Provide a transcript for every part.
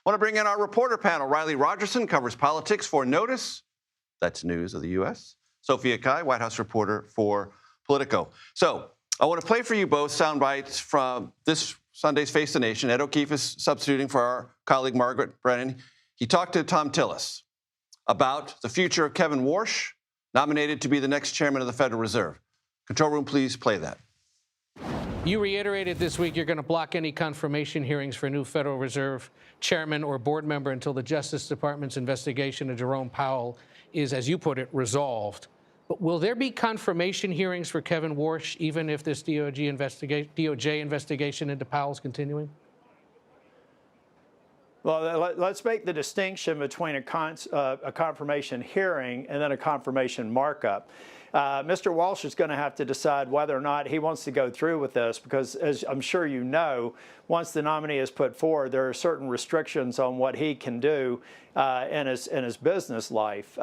Want to bring in our reporter panel. Riley Rogerson covers politics for NOTUS. That's news of the U.S. Sophia Cai, White House reporter for Politico. So I want to play for you both sound bites from this Sunday's Face the Nation. Ed O'Keefe is substituting for our colleague Margaret Brennan. He talked to Thom Tillis about the future of Kevin Warsh, nominated to be the next chairman of the Federal Reserve. Control room, please play that. You reiterated this week you're going to block any confirmation hearings for a new Federal Reserve chairman or board member until the Justice Department's investigation of Jerome Powell is, as you put it, resolved. But will there be confirmation hearings for Kevin Warsh, even if this DOJ investigation into Powell's continuing? Well, let's make the distinction between a confirmation hearing and then a confirmation markup. Mr. Walsh is going to have to decide whether or not he wants to go through with this because, as I'm sure you know, once the nominee is put forward, there are certain restrictions on what he can do in his business life.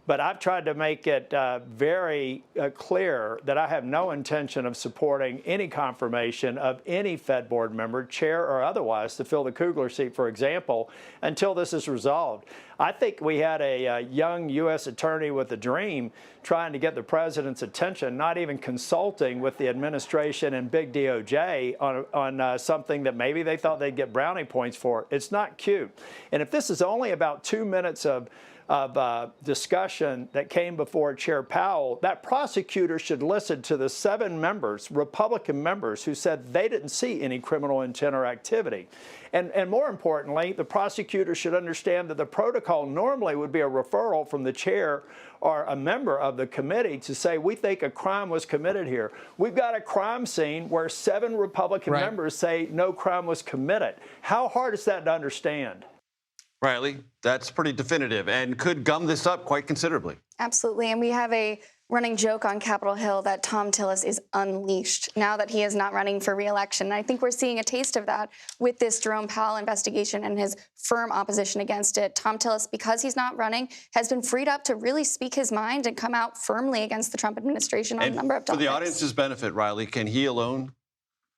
But I've tried to make it very clear that I have no intention of supporting any confirmation of any Fed board member, chair or otherwise, to fill the Kugler seat, for example, until this is resolved. I think we had a young U.S. attorney with a dream trying to get the president's attention, not even consulting with the administration and big DOJ on something that maybe they thought they'd get brownie points for. It's not cute. And if this is only about 2 minutes of discussion that came before Chair Powell, that prosecutor should listen to the 7 members, Republican members, who said they didn't see any criminal intent or activity. And more importantly, the prosecutor should understand that the protocol normally would be a referral from the chair or a member of the committee to say, we think a crime was committed here. We've got a crime scene where 7 Republican members say no crime was committed. How hard is that to understand? Riley, that's pretty definitive and could gum this up quite considerably. Absolutely. And we have a running joke on Capitol Hill that Thom Tillis is unleashed now that he is not running for re-election. And I think we're seeing a taste of that with this Jerome Powell investigation and his firm opposition against it. Thom Tillis, because he's not running, has been freed up to really speak his mind and come out firmly against the Trump administration on a number of topics. For the audience's benefit, Riley, can he alone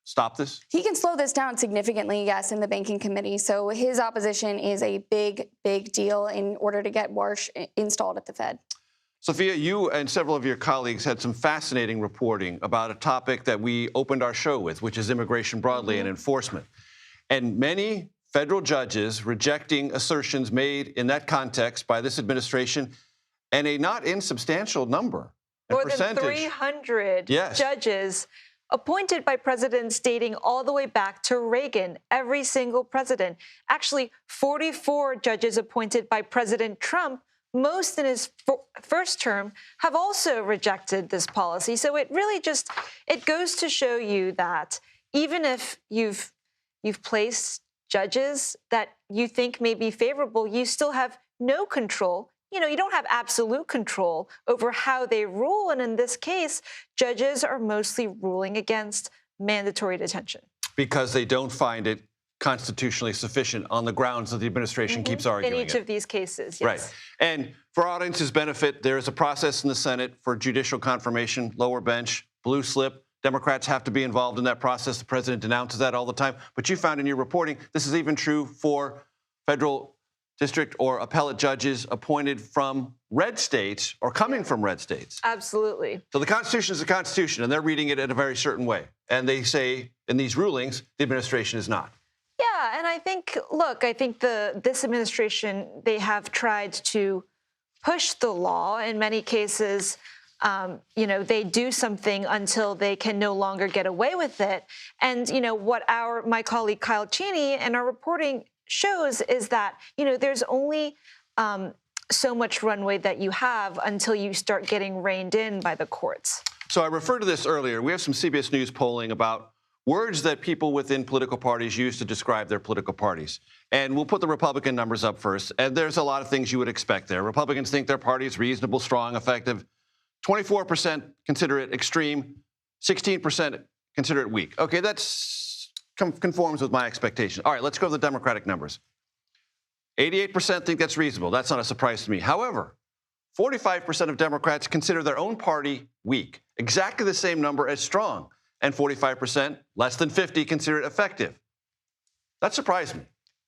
stop this? He can slow this down significantly, yes, in the banking committee. So his opposition is a big, big deal in order to get Warsh installed at the Fed. Sophia, you and several of your colleagues had some fascinating reporting about a topic that we opened our show with, which is immigration broadly and enforcement. And many federal judges rejecting assertions made in that context by this administration, and a not insubstantial number. More than 300 judges appointed by presidents dating all the way back to Reagan, every single president. Actually, 44 judges appointed by President Trump, most in his first term, have also rejected this policy. So it really just, it goes to show you that even if you've placed judges that you think may be favorable, you still have no control. You know, you don't have absolute control over how they rule. And in this case, judges are mostly ruling against mandatory detention. Because they don't find it constitutionally sufficient on the grounds that the administration keeps arguing in each of these cases, yes. Right. And for our audience's benefit, there is a process in the Senate for judicial confirmation, lower bench, blue slip. Democrats have to be involved in that process. The president denounces that all the time. But you found in your reporting, this is even true for federal district or appellate judges appointed from red states or coming from red states. Absolutely. So the Constitution is the Constitution, and they're reading it in a very certain way. And they say in these rulings, the administration is not. Yeah, and I think, look, I think this administration, they have tried to push the law. In many cases, you know, they do something until they can no longer get away with it. And, you know, what my colleague Kyle Cheney and our reporting shows is that, you know, there's only so much runway that you have until you start getting reined in by the courts. So I referred to this earlier. We have some CBS News polling about words that people within political parties use to describe their political parties. And we'll put the Republican numbers up first. And there's a lot of things you would expect there. Republicans think their party is reasonable, strong, effective. 24% consider it extreme. 16% consider it weak. Okay, that's conforms with my expectation. All right, let's go to the Democratic numbers. 88% think that's reasonable. That's not a surprise to me. However, 45% of Democrats consider their own party weak, exactly the same number as strong. And 45%, less than 50, consider it effective. That surprised me.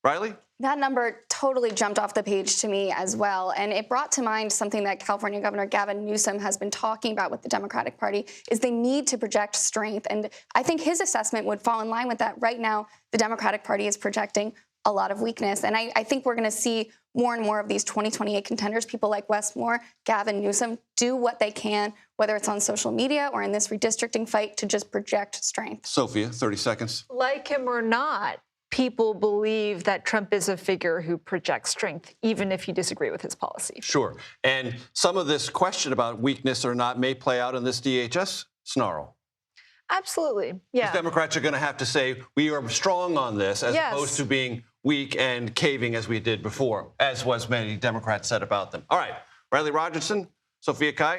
Riley? That number totally jumped off the page to me as well. And it brought to mind something that California Governor Gavin Newsom has been talking about with the Democratic Party, is they need to project strength. And I think his assessment would fall in line with that. Right now, the Democratic Party is projecting a lot of weakness. And I think we're going to see more and more of these 2028 contenders, people like Wes Moore, Gavin Newsom, do what they can, whether it's on social media or in this redistricting fight, to just project strength. Sophia, 30 seconds. Like him or not, people believe that Trump is a figure who projects strength, even if you disagree with his policy. Sure. And some of this question about weakness or not may play out in this DHS snarl. Absolutely. Yeah. Democrats are going to have to say, we are strong on this, as Yes. opposed to being weak and caving as we did before, as was many Democrats said about them. All right. Riley Rogerson, Sophia Cai.